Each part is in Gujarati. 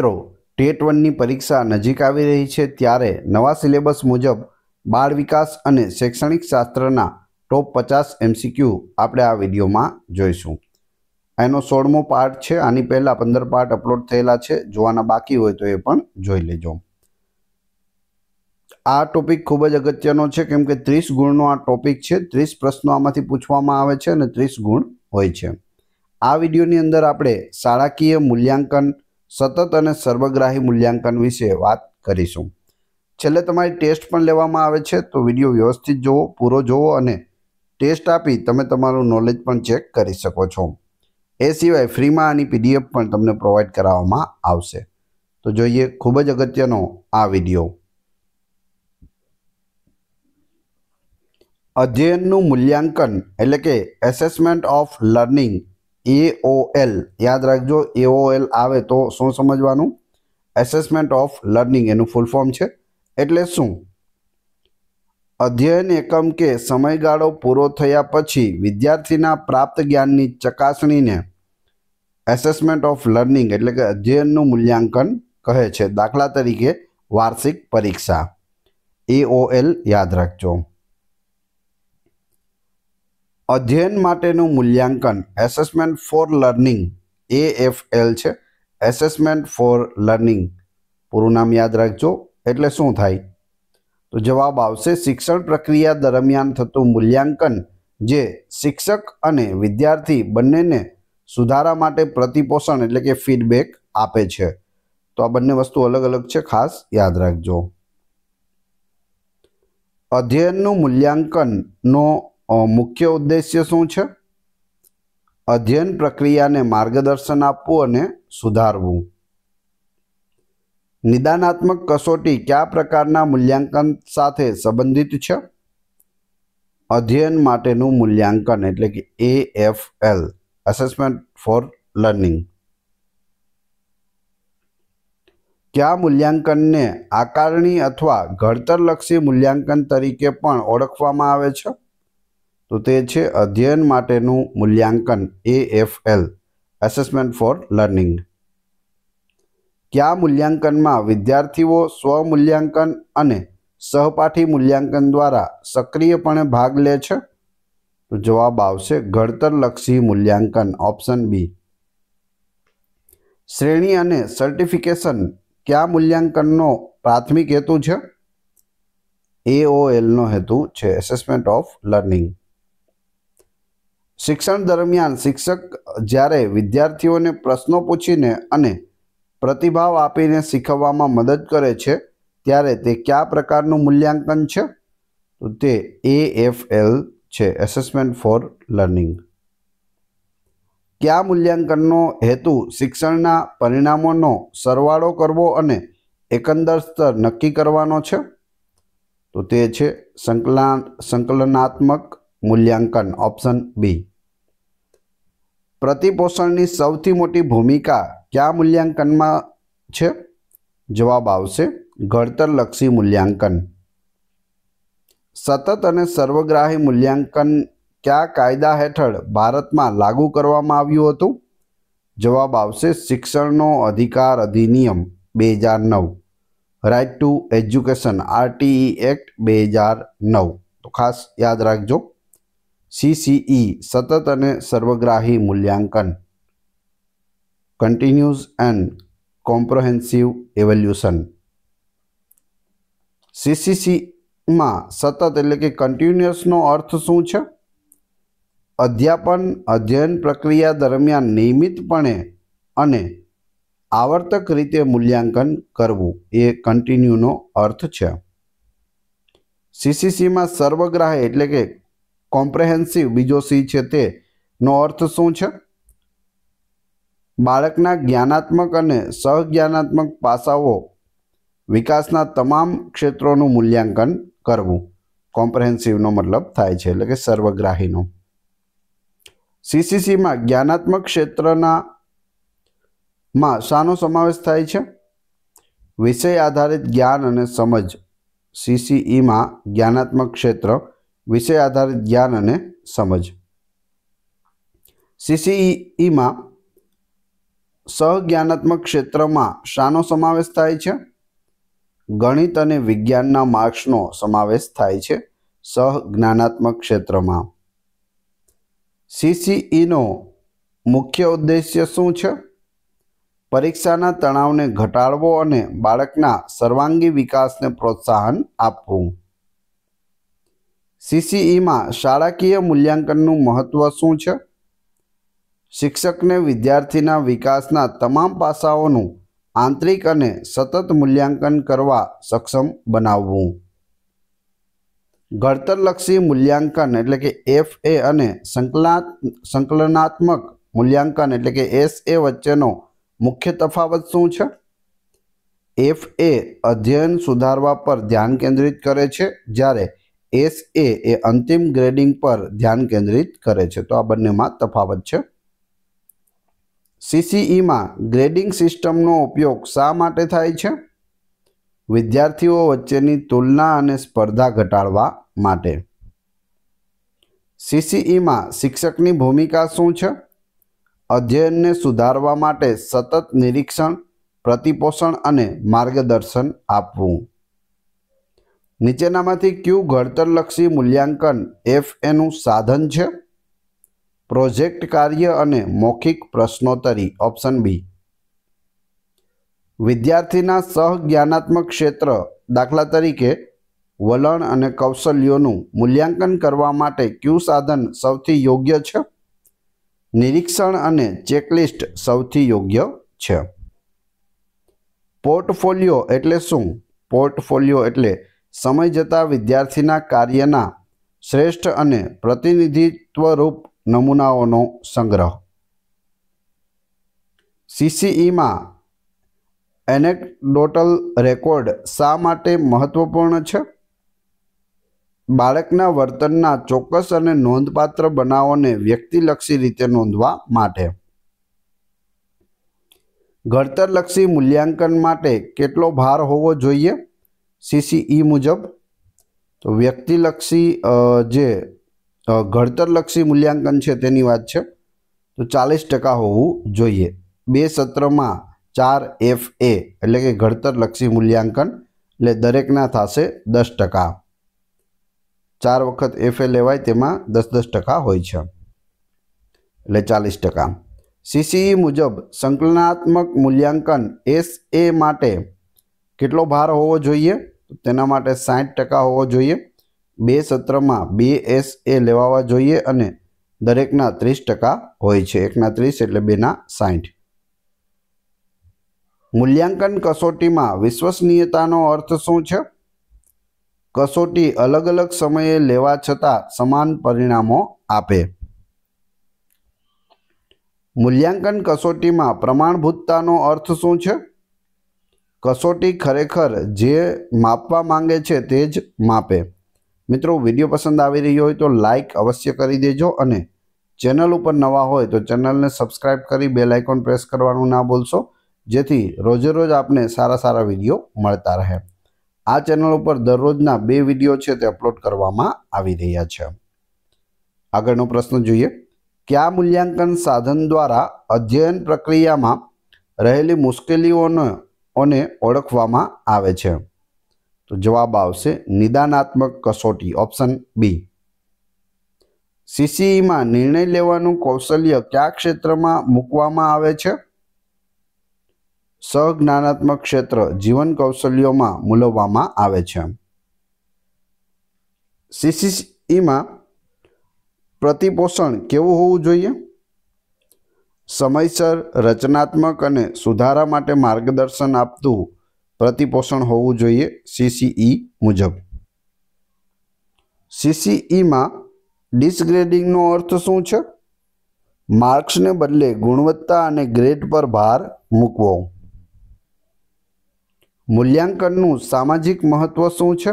મિત્રો ટેટ 1ની પરીક્ષા નજીક આવી રહી છે ત્યારે નવા સિલેબસ મુજબ બાળ વિકાસ અને શૈક્ષણિક શાસ્ત્રના ટોપ 50 MCQ આપણે આ વિડીયોમાં જોઈશું। એનો 16મો પાર્ટ છે। આની પહેલા 15 પાર્ટ અપલોડ થયેલા છે, જોવાના બાકી હોય તો એ પણ જોઈ લેજો। આ ટોપિક ખૂબ જ અગત્યનો છે કેમ કે 30 ગુણનો આ ટોપિક છે। 30 પ્રશ્નો આમાંથી પૂછવામાં આવે છે અને 30 ગુણ હોય છે। આ વિડીયોની અંદર આપણે શાળાકીય મૂલ્યાંકન, સતત અને સર્વગ્રાહી મૂલ્યાંકન વિશે વાત કરીશું। છેલ્લે તમારી ટેસ્ટ પણ લેવામાં આવે છે, તો વિડીયો વ્યવસ્થિત જોવો, પૂરો જોવો અને ટેસ્ટ આપી તમે તમારું નોલેજ પણ ચેક કરી શકો છો। એ સિવાય ફ્રીમાં આની PDF પણ તમને પ્રોવાઈડ કરાવવામાં આવશે। તો જોઈએ ખૂબ જ અગત્યનો આ વિડીયો। અધ્યયનનું મૂલ્યાંકન એટલે કે એસેસમેન્ટ ઓફ લર્નિંગ, AOL યાદ રાખજો। AOL આવે તો શું સમજવાનું? એસેસમેન્ટ ઓફ લર્નિંગ એનું ફૂલ ફોર્મ છે। એટલે શું? અધ્યયન એકમ કે સમયગાળો પૂરો થયા પછી વિદ્યાર્થીના પ્રાપ્ત જ્ઞાનની ચકાસણીને એસેસમેન્ટ ઓફ લર્નિંગ એટલે કે અધ્યયનનું મૂલ્યાંકન કહે છે। દાખલા તરીકે વાર્ષિક પરીક્ષા, AOL યાદ રાખજો। અધ્યયન માટેનું મૂલ્યાંકન એસેસમેન્ટ ફોર લર્નિંગ, AFL છે। એસેસમેન્ટ ફોર લર્નિંગ પૂરું નામ યાદ રાખજો। એટલે શું થાય? તો જવાબ આવશે શિક્ષણ પ્રક્રિયા દરમિયાન થતું મૂલ્યાંકન જે શિક્ષક અને વિદ્યાર્થી બંનેને સુધારા માટે પ્રતિપોષણ એટલે કે ફીડબેક આપે છે। તો આ બંને વસ્તુ અલગ અલગ છે, ખાસ યાદ રાખજો। અધ્યયનનું મૂલ્યાંકનનો મુખ્ય ઉદ્દેશ્ય શું છે? અધ્યયન પ્રક્રિયાને માર્ગદર્શન આપવું અને સુધારવું। નિદાનાત્મક કસોટી કયા પ્રકારના મૂલ્યાંકન સાથે સંબંધિત છે? અધ્યયન માટેનું મૂલ્યાંકન એટલે કે AFL, એસેસમેન્ટ ફોર લર્નિંગ। કયા મૂલ્યાંકનને આકારણી અથવા ઘડતરલક્ષી મૂલ્યાંકન તરીકે પણ ઓળખવામાં આવે છે? તો તે છે અધ્યયન માટેનું મૂલ્યાંકન, AFL, એસેસમેન્ટ ફોર લર્નિંગ। કયા મૂલ્યાંકનમાં વિદ્યાર્થીઓ સ્વમૂલ્યાંકન અને સહપાઠી મૂલ્યાંકન દ્વારા સક્રિયપણે ભાગ લે છે? તો જવાબ આવશે ઘડતરલક્ષી મૂલ્યાંકન, ઓપ્શન બી। શ્રેણી અને સર્ટિફિકેશન કયા મૂલ્યાંકનનો પ્રાથમિક હેતુ છે? AOLનો હેતુ છે, એસેસમેન્ટ ઓફ લર્નિંગ। શિક્ષણ દરમિયાન શિક્ષક જ્યારે વિદ્યાર્થીઓને પ્રશ્નો પૂછીને અને પ્રતિભાવ આપીને શીખવવામાં મદદ કરે છે ત્યારે તે કયા પ્રકારનું મૂલ્યાંકન છે? તો તે AFL છે, એસેસમેન્ટ ફોર લર્નિંગ। કયા મૂલ્યાંકનનો હેતુ શિક્ષણના પરિણામોનો સરવાળો કરવો અને એકંદર સ્તર નક્કી કરવાનો છે? તો તે છે સંકલનાત્મક મૂલ્યાંકન, ઓપ્શન બી। પ્રતિપોષણની સૌથી મોટી ભૂમિકા કયા મૂલ્યાંકનમાં છે? જવાબ આવશે ઘડતરલક્ષી મૂલ્યાંકન। સતત અને સર્વગ્રાહી મૂલ્યાંકન કયા કાયદા હેઠળ ભારતમાં લાગુ કરવામાં આવ્યું હતું? જવાબ આવશે શિક્ષણનો અધિકાર અધિનિયમ 2009, right to education, RTE act 2009। તો ખાસ યાદ રાખજો, CCE સતત અને સર્વગ્રાહી મૂલ્યાંકન, કન્ટિન્યુઅસ એન્ડ કોમ્પ્રિહેન્સિવ ઇવેલ્યુશન। CCCમાં સતત એટલે કે કન્ટિન્યુઅસનો અર્થ શું છે? અધ્યયન પ્રક્રિયા દરમિયાન નિયમિતપણે અને આવર્તક રીતે મૂલ્યાંકન કરવું, એ કન્ટિન્યુનો અર્થ છે। CCCમાં સર્વગ્રાહી એટલે કે કોમ્પ્રિહેન્સિવ, બીજો C છે તેનો અર્થ શું છે? બાળકના જ્ઞાનાત્મક અને સહજ્ઞાનાત્મક પાસાઓ વિકાસના તમામ ક્ષેત્રોનું મૂલ્યાંકન કરવું, કોમ્પ્રિહેન્સિવનો મતલબ થાય છે એટલે કે સર્વગ્રાહીનો। CCCમાં જ્ઞાનાત્મક ક્ષેત્રમાં શાનો સમાવેશ થાય છે? વિષય આધારિત જ્ઞાન અને સમજ। CCEમાં જ્ઞાનાત્મક ક્ષેત્ર, વિષય આધારિત જ્ઞાન અને સમજ। CCEમાં સહજ્ઞાનાત્મક ક્ષેત્રમાં શાનો સમાવેશ થાય છે? ગણિત અને વિજ્ઞાનના માર્ક્સનો સમાવેશ થાય છે સહજ્ઞાનાત્મક ક્ષેત્રમાં. CCEનો મુખ્ય ઉદ્દેશ્ય શું છે? પરીક્ષાના તણાવને ઘટાડવો અને બાળકના સર્વાંગી વિકાસને પ્રોત્સાહન આપવું. CCEમાં શાળાકીય મૂલ્યાંકનનું મહત્વ શું છે? શિક્ષકને વિદ્યાર્થીના વિકાસના તમામ પાસાઓનું આંતરિક અને સતત મૂલ્યાંકન કરવા સક્ષમ બનાવવું. ઘડતરલક્ષી મૂલ્યાંકન એટલે કે FA અને સંકલનાત્મક મૂલ્યાંકન એટલે કે SA વચ્ચેનો મુખ્ય તફાવત શું છે? FA અધ્યયન સુધારવા પર ધ્યાન કેન્દ્રિત કરે છે, જ્યારે SA એ અંતિમ ગ્રેડિંગ પર ધ્યાન કેન્દ્રિત કરે છે. તો આ બંનેમાં તફાવત છે. CCEમાં ગ્રેડિંગ સિસ્ટમનો ઉપયોગ શા માટે થાય છે? વિદ્યાર્થીઓ વચ્ચેની તુલના અને સ્પર્ધા ઘટાડવા માટે. CCEમાં શિક્ષકની ભૂમિકા શું છે? અધ્યયનને સુધારવા માટે સતત નિરીક્ષણ, પ્રતિપોષણ અને માર્ગદર્શન આપવું. નીચેનામાંથી કયું ઘડતરલક્ષી મૂલ્યાંકન FAનું સાધન છે? પ્રોજેક્ટ કાર્ય અને મૌખિક પ્રશ્નોત્તરી. Option B. વિદ્યાર્થીના સહજ્ઞાનાત્મક ક્ષેત્ર દાખલા તરીકે વલણ અને કૌશલ્યોનું મૂલ્યાંકન કરવા માટે કયું સાધન સૌથી યોગ્ય છે? નિરીક્ષણ અને ચેકલિસ્ટ સૌથી યોગ્ય છે. પોર્ટફોલિયો એટલે શું? પોર્ટફોલિયો એટલે સમય જતાં વિદ્યાર્થીના કાર્યના શ્રેષ્ઠ અને પ્રતિનિધિત્વરૂપ નમૂનાઓનો સંગ્રહ. CCEમાં એનેક્ડોટલ રેકોર્ડ શા માટે મહત્વપૂર્ણ છે? બાળકના વર્તનના ચોક્કસ અને નોંધપાત્ર બનાવોને વ્યક્તિલક્ષી રીતે નોંધવા માટે. ઘડતરલક્ષી મૂલ્યાંકન માટે કેટલો ભાર હોવો જોઈએ CCE મુજબ? તો વ્યક્તિલક્ષી જે ઘડતરલક્ષી મૂલ્યાંકન છે તેની વાત છે, તો 40% હોવું જોઈએ. 2 સત્રમાં 4 FA એટલે કે ઘડતરલક્ષી મૂલ્યાંકન એટલે દરેકના થશે 10%. 4 વખત FA લેવાય તેમાં 10% હોય છે એટલે 40%. CCE મુજબ સંકલનાત્મક મૂલ્યાંકન SA માટે કેટલો ભાર હોવો જોઈએ? તેના માટે 60% હોવો જોઈએ. 2 સત્રમાં 2 SA લેવાવા જોઈએ અને દરેકના 30% હોય છે. 1ના 30 એટલે 2ના 60. મૂલ્યાંકન કસોટીમાં વિશ્વસનીયતાનો અર્થ શું છે? કસોટી અલગ અલગ સમયે લેવા છતાં સમાન પરિણામો આપે. મૂલ્યાંકન કસોટીમાં પ્રમાણભૂતતાનો અર્થ શું છે? કસોટી ખરેખર જે માપવા માંગે છે તે જ માપે. મિત્રો, વિડીયો પસંદ આવી રહ્યો હોય તો લાઈક અવશ્ય કરી દેજો અને ચેનલ ઉપર નવા હોય તો ચેનલને સબસ્ક્રાઈબ કરી બેલ આઇકોન પ્રેસ કરવાનું ના ભૂલશો, જેથી રોજે રોજ આપને સારા વિડીયો મળતા રહે. આ ચેનલ ઉપર દરરોજના 2 વિડીયો છે તે અપલોડ કરવામાં આવી રહ્યા છે. આગળનો પ્રશ્ન જોઈએ. કયા મૂલ્યાંકન સાધન દ્વારા અધ્યયન પ્રક્રિયામાં રહેલી મુશ્કેલીઓને ઓળખવામાં આવે છે? તો જવાબ આવશે નિદાનાત્મક કસોટી. Option B. CCEમાં નિર્ણય લેવાનું કૌશલ્ય કયા ક્ષેત્રમાં મૂકવામાં આવે છે? સહજ્ઞાનાત્મક ક્ષેત્ર જીવન કૌશલ્યોમાં મૂલવવામાં આવે છે. CCEમાં પ્રતિપોષણ કેવું હોવું જોઈએ? સમયસર, રચનાત્મક અને સુધારા માટે માર્ગદર્શન આપતું પ્રતિપોષણ હોવું જોઈએ CCE મુજબ. CCEમાં ડિસગ્રેડિંગનો અર્થ શું છે? માર્ક્સને બદલે ગુણવત્તા અને ગ્રેડ પર ભાર મૂકવો. મૂલ્યાંકનનું સામાજિક મહત્વ શું છે?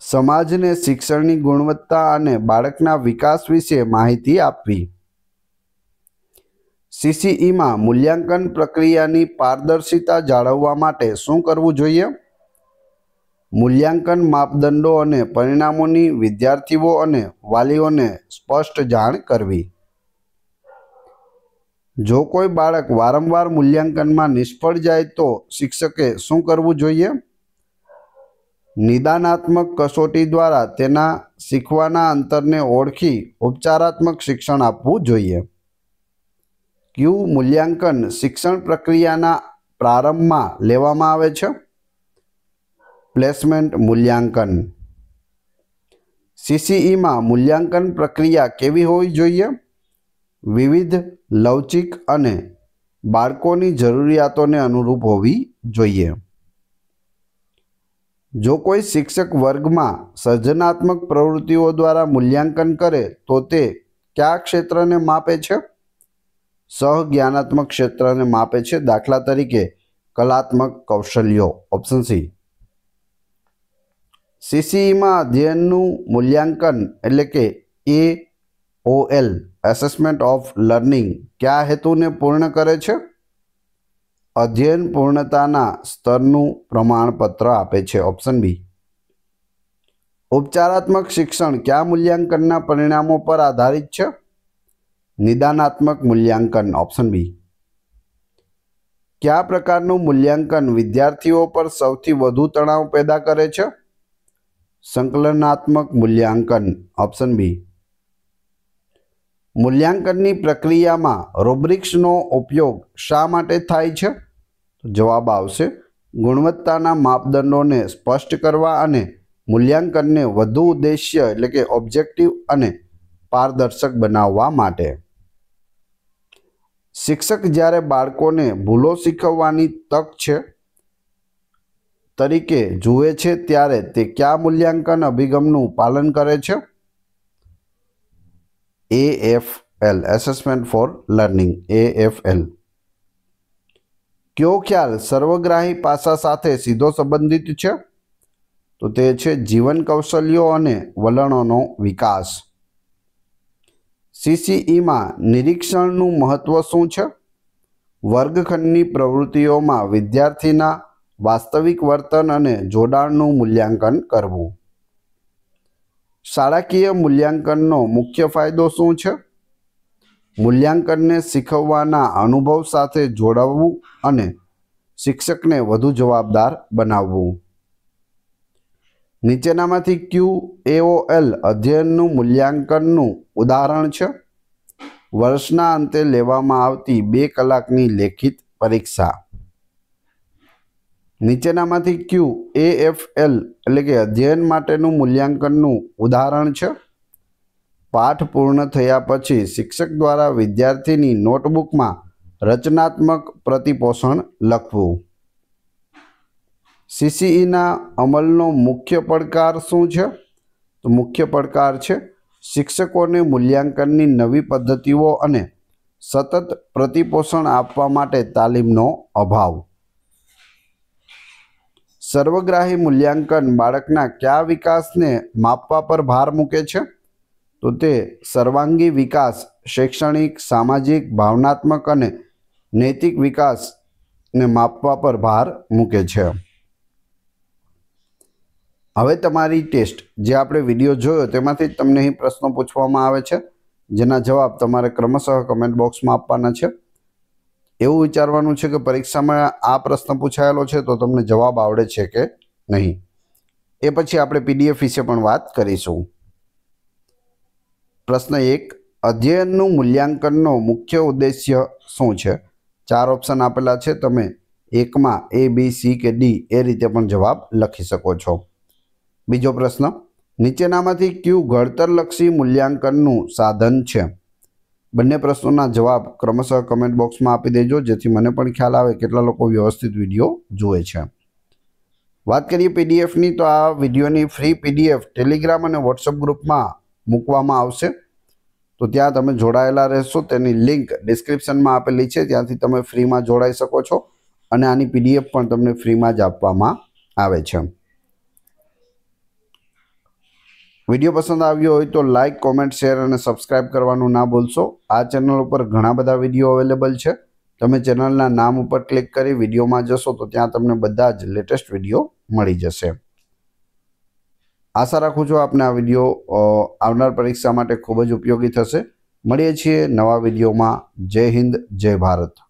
સમાજને શિક્ષણની ગુણવત્તા અને બાળકના વિકાસ વિશે માહિતી આપવી. CCEમાં મૂલ્યાંકન પ્રક્રિયાની પારદર્શિતા જાળવવા માટે શું કરવું જોઈએ? મૂલ્યાંકન માપદંડો અને પરિણામોની વિદ્યાર્થીઓ અને વાલીઓને સ્પષ્ટ જાણ કરવી. જો કોઈ બાળક વારંવાર મૂલ્યાંકનમાં નિષ્ફળ જાય તો શિક્ષકે શું કરવું જોઈએ? નિદાનાત્મક કસોટી દ્વારા તેના શીખવાના અંતરને ઓળખી ઉપચારાત્મક શિક્ષણ આપવું જોઈએ. કયું મૂલ્યાંકન શિક્ષણ પ્રક્રિયાના પ્રારંભમાં લેવામાં આવે છે? પ્લેસમેન્ટ મૂલ્યાંકન. CCEમાં મૂલ્યાંકન પ્રક્રિયા કેવી હોવી જોઈએ? વિવિધ, લવચીક અને બાળકોની જરૂરિયાતોને અનુરૂપ હોવી જોઈએ. જો કોઈ શિક્ષક વર્ગમાં સર્જનાત્મક પ્રવૃત્તિઓ દ્વારા મૂલ્યાંકન કરે તો તે કયા ક્ષેત્રને માપે છે? સહજ્ઞાનાત્મક ક્ષેત્રને માપે છે. દાખલા તરીકે કલાત્મક કૌશલ્યો. Option C. CCEમાં અધ્યયનનું મૂલ્યાંકન એટલે કે AOL એસેસમેન્ટ ઓફ લર્નિંગ કયા હેતુને પૂર્ણ કરે છે? અધ્યયન પૂર્ણતાના સ્તરનું પ્રમાણપત્ર આપે છે. Option B. ઉપચારાત્મક શિક્ષણ કયા મૂલ્યાંકનના પરિણામો પર આધારિત છે? નિદાનાત્મક મૂલ્યાંકન. Option B. કયા પ્રકારનું મૂલ્યાંકન વિદ્યાર્થીઓ પર સૌથી વધુ તણાવ પેદા કરે છે? સંકલનાત્મક મૂલ્યાંકન. Option B. મૂલ્યાંકનની પ્રક્રિયામાં રૂબ્રિક્સનો ઉપયોગ શા માટે થાય છે? જવાબ આવશે ગુણવત્તાના માપદંડોને સ્પષ્ટ કરવા અને મૂલ્યાંકનને વધુ ઉદ્દેશ્ય એટલે કે ઓબ્જેક્ટિવ અને પારદર્શક બનાવવા માટે. શિક્ષક જ્યારે બાળકોને ભૂલો શીખવવાની તક છે તરીકે જુએ છે ત્યારે તે કયા મૂલ્યાંકન અભિગમનું પાલન કરે છે? AFL assessment four learning. AFL. કયો ખ્યાલ સર્વગ્રાહી પાસા સાથે સીધો સંબંધિત છે? તો તે છે જીવન કૌશલ્યો અને વલણોનો વિકાસ. CCEમાં નિરીક્ષણનું મહત્વ શું છે? વર્ગખંડની પ્રવૃત્તિઓમાં વિદ્યાર્થીના વાસ્તવિક વર્તન અને જોડાણનું મૂલ્યાંકન કરવું. શાળાકીય મૂલ્યાંકનનો મુખ્ય ફાયદો શું છે? મૂલ્યાંકનને શીખવવાના અનુભવ સાથે જોડવું અને શિક્ષકને વધુ જવાબદાર બનાવવું. નીચેનામાંથી કયું AOL અધ્યયનનું મૂલ્યાંકનનું ઉદાહરણ છે? વર્ષના અંતે લેવામાં આવતી 2 કલાકની લેખિત પરીક્ષા. નીચેનામાંથી કયું AFL એટલે કે અધ્યયન માટેનું મૂલ્યાંકનનું ઉદાહરણ છે? પાઠ પૂર્ણ થયા પછી શિક્ષક દ્વારા વિદ્યાર્થીની નોટબુકમાં રચનાત્મક પ્રતિપોષણ લખવું. CCEના અમલનો મુખ્ય પડકાર શું છે? તો મુખ્ય પડકાર છે શિક્ષકોને મૂલ્યાંકનની નવી પદ્ધતિઓ અને સતત પ્રતિપોષણ આપવા માટે તાલીમનો અભાવ. સર્વગ્રાહી મૂલ્યાંકન બાળકના કયા વિકાસને માપવા પર ભાર મૂકે છે? તો તે સર્વાંગી વિકાસ, શૈક્ષણિક, સામાજિક, ભાવનાત્મક અને નૈતિક વિકાસને માપવા પર ભાર મૂકે છે. હવે તમારી ટેસ્ટ જે આપણે વિડીયો જોયો તેમાંથી તમને અહીં પ્રશ્નો પૂછવામાં આવે છે જેના જવાબ તમારે ક્રમશઃ કમેન્ટ બોક્સમાં આપવાના છે. એવું વિચારવાનું છે કે પરીક્ષામાં આ પ્રશ્ન પૂછાયેલો છે તો તમને જવાબ આવડે છે કે નહીં. એ પછી આપણે PDF વિશે પણ વાત કરીશું. પ્રશ્ન 1. અધ્યયનનું મૂલ્યાંકનનો મુખ્ય ઉદ્દેશ્ય શું છે? 4 ઓપ્શન આપેલા છે. તમે એકમાં A, B, C કે D એ રીતે પણ જવાબ લખી શકો છો. બીજો પ્રશ્ન. નીચેનામાંથી કયું ઘડતરલક્ષી મૂલ્યાંકનનું સાધન છે? બંને પ્રશ્નોના જવાબ ક્રમશઃ કમેન્ટ બોક્સમાં આપી દેજો જેથી મને પણ ખ્યાલ આવે કેટલા લોકો વ્યવસ્થિત વિડીયો જુએ છે. વાત કરીએ PDFની તો આ વિડીયોની ફ્રી PDF ટેલિગ્રામ અને વોટ્સઅપ ગ્રુપમાં મૂકવામાં આવશે તો ત્યાં તમે જોડાયેલા રહેશો. તેની લિંક ડિસ્ક્રિપ્શનમાં આપેલી છે, ત્યાંથી તમે ફ્રીમાં જોડાઈ શકો છો અને આની PDF પણ તમને ફ્રીમાં જ આપવામાં આવે છે. વિડીયો પસંદ આવ્યો હોય તો લાઇક, કોમેન્ટ, શેર અને સબસ્ક્રાઇબ કરવાનું ના ભૂલશો. આ ચેનલ ઉપર ઘણા બધા વિડીયો અવેલેબલ છે. તમે ચેનલના નામ ઉપર ક્લિક કરી વિડીયોમાં જશો તો ત્યાં તમને બધા જ લેટેસ્ટ વિડીયો મળી જશે. આશા રાખું છું આપને આ વિડીયો આવનાર પરીક્ષા માટે ખૂબ જ ઉપયોગી થશે. મળીએ છીએ નવા વિડીયોમાં. જય હિન્દ, જય ભારત.